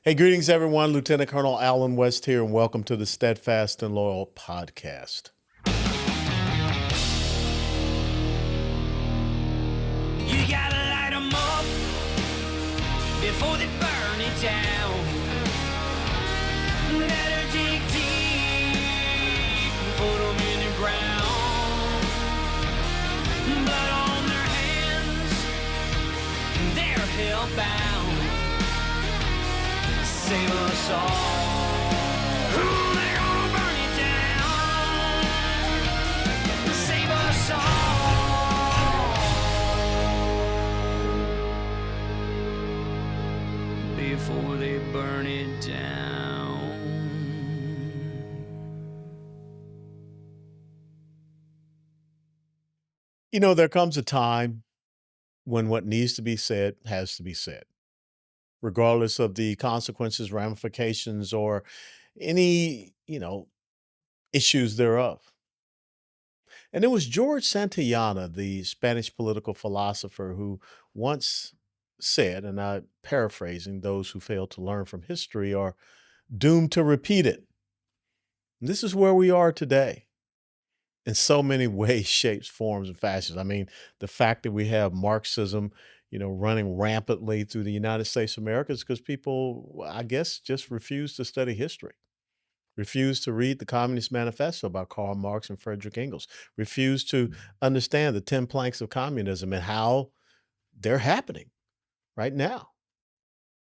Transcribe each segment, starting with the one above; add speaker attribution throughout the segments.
Speaker 1: Hey, greetings, everyone. Lieutenant Colonel Alan West here, and welcome to the Steadfast and Loyal podcast.
Speaker 2: You gotta light 'em up before they burn it down. Better dig deep and put 'em in the ground. Blood on their hands, they're hellbound. Save us all. Ooh, they're gonna burn it down. Save us all before they burn it down.
Speaker 1: You know, there comes a time when what needs to be said has to be said, regardless of the consequences, ramifications, or any, issues thereof. And it was George Santayana, the Spanish political philosopher, who once said, and I'm paraphrasing, those who fail to learn from history are doomed to repeat it. And this is where we are today in so many ways, shapes, forms, and fashions. I mean, the fact that we have Marxism, running rampantly through the United States of America is because people, I guess, just refuse to study history, refuse to read the Communist Manifesto by Karl Marx and Frederick Engels, refuse to understand the 10 planks of communism and how they're happening right now.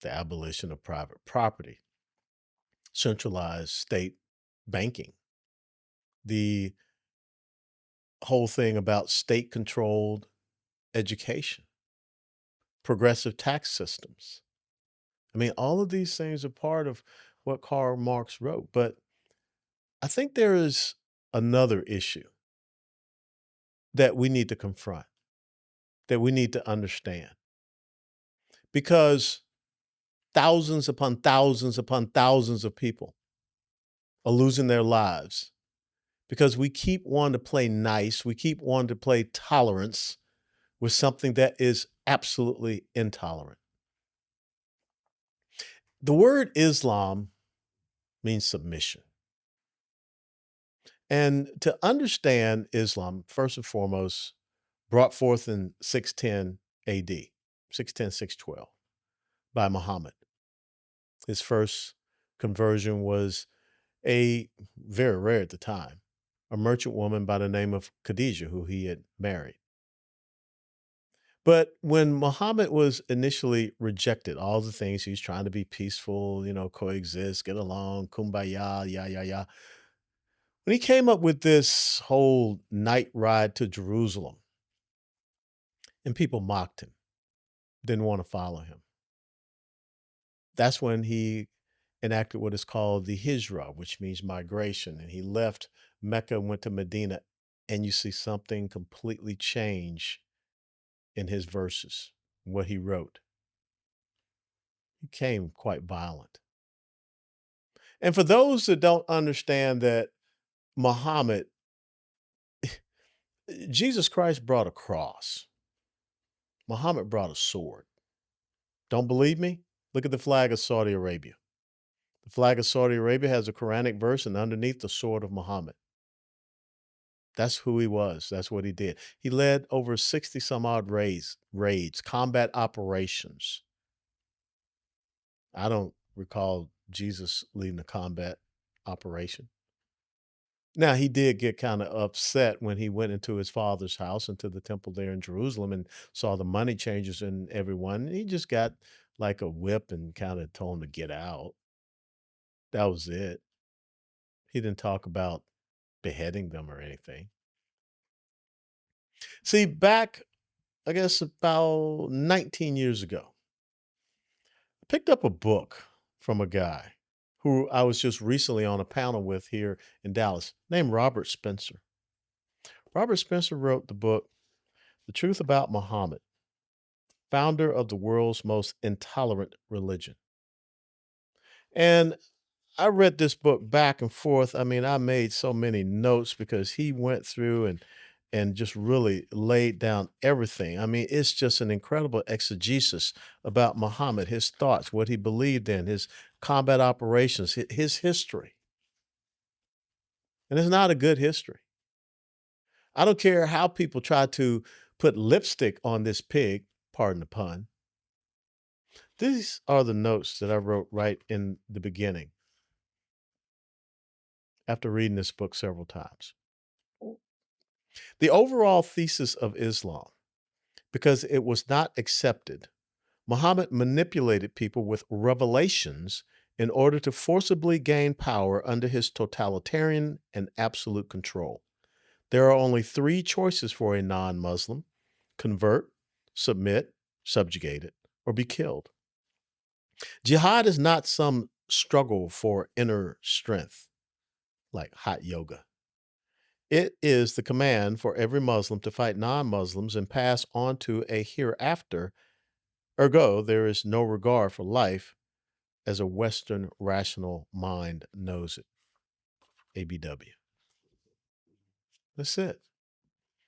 Speaker 1: The abolition of private property, centralized state banking, the whole thing about state controlled education, progressive tax systems. I mean, all of these things are part of what Karl Marx wrote. But I think there is another issue that we need to confront, that we need to understand, because thousands upon thousands upon thousands of people are losing their lives because we keep wanting to play nice, we keep wanting to play tolerance with something that is absolutely intolerant. The word Islam means submission. And to understand Islam, first and foremost, brought forth in 610 AD, 610, 612, by Muhammad. His first conversion was a very rare at the time, a merchant woman by the name of Khadijah, who he had married. But when Muhammad was initially rejected, all the things he's trying to be peaceful, coexist, get along, kumbaya, ya. When he came up with this whole night ride to Jerusalem, and people mocked him, didn't want to follow him, that's when he enacted what is called the Hijrah, which means migration. And he left Mecca and went to Medina, and you see something completely change in his verses, what he wrote. He became quite violent. And for those that don't understand that Muhammad, Jesus Christ brought a cross. Muhammad brought a sword. Don't believe me? Look at the flag of Saudi Arabia. The flag of Saudi Arabia has a Quranic verse, and underneath the sword of Muhammad. That's who he was. That's what he did. He led over 60 some odd raids, combat operations. I don't recall Jesus leading a combat operation. Now, he did get kind of upset when he went into his father's house, into the temple there in Jerusalem, and saw the money changers and everyone. He just got like a whip and kind of told him to get out. That was it. He didn't talk about beheading them or anything. See, back, I guess, about 19 years ago, I picked up a book from a guy who I was just recently on a panel with here in Dallas, named Robert Spencer. Robert Spencer wrote the book, The Truth About Muhammad, founder of the world's most intolerant religion. And I read this book back and forth. I mean, I made so many notes because he went through and and just really laid down everything. I mean, it's just an incredible exegesis about Muhammad, his thoughts, what he believed in, his combat operations, his history. And it's not a good history. I don't care how people try to put lipstick on this pig, pardon the pun. These are the notes that I wrote right in the beginning after reading this book several times. The overall thesis of Islam, because it was not accepted, Muhammad manipulated people with revelations in order to forcibly gain power under his totalitarian and absolute control. There are only three choices for a non Muslim: convert, submit, subjugate it, or be killed. Jihad is not some struggle for inner strength like hot yoga. It is the command for every Muslim to fight non Muslims and pass on to a hereafter. Ergo, there is no regard for life as a Western rational mind knows it. ABW. That's it.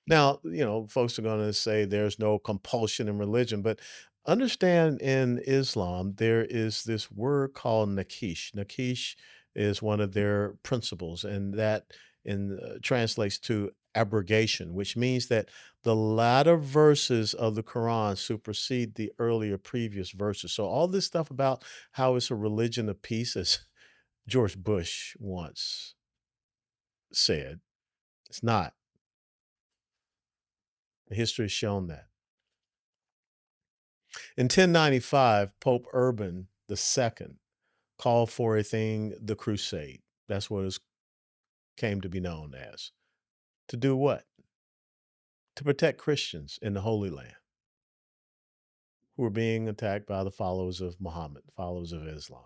Speaker 1: Now, folks are going to say there's no compulsion in religion, but understand in Islam, there is this word called nakish. Nakish is one of their principles, and that translates to abrogation, which means that the latter verses of the Quran supersede the earlier previous verses. So, all this stuff about how it's a religion of peace, as George Bush once said, it's not. History has shown that. In 1095, Pope Urban II called for a thing, the crusade. That's what it came to be known as. To do what? To protect Christians in the Holy Land who were being attacked by the followers of Muhammad, followers of Islam.